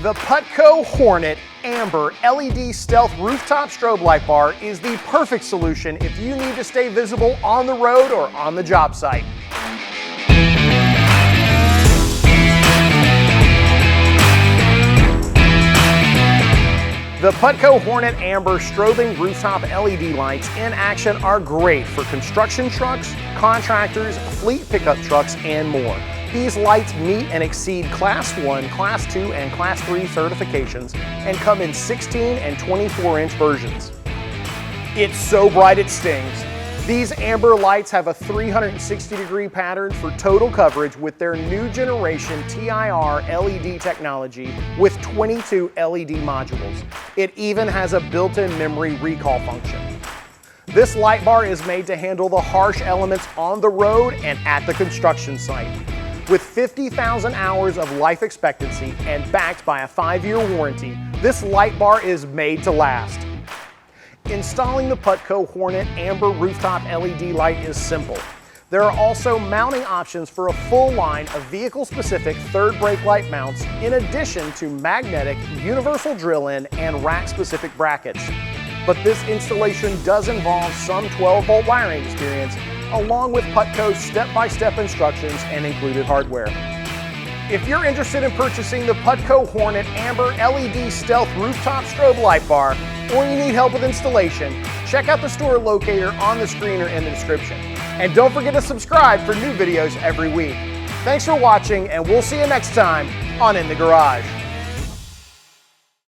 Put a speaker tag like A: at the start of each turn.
A: The Putco Hornet Amber LED Stealth Rooftop Strobe Light Bar is the perfect solution if you need to stay visible on the road or on the job site. The Putco Hornet Amber strobing rooftop LED lights in action are great for construction trucks, contractors, fleet pickup trucks, and more. These lights meet and exceed Class 1, Class 2, and Class 3 certifications and come in 16 and 24-inch versions. It's so bright it stings. These amber lights have a 360-degree pattern for total coverage with their new generation TIR LED technology with 22 LED modules. It even has a built-in memory recall function. This light bar is made to handle the harsh elements on the road and at the construction site. With 50,000 hours of life expectancy and backed by a 5-year warranty, this light bar is made to last. Installing the Putco Hornet Amber Rooftop LED light is simple. There are also mounting options for a full line of vehicle-specific third brake light mounts in addition to magnetic, universal drill-in, and rack-specific brackets. But this installation does involve some 12-volt wiring experience along with Putco's step-by-step instructions and included hardware. If you're interested in purchasing the Putco Hornet Amber LED Stealth Rooftop Strobe Light Bar, or you need help with installation, check out the store locator on the screen or in the description. And don't forget to subscribe for new videos every week. Thanks for watching, and we'll see you next time on In the Garage.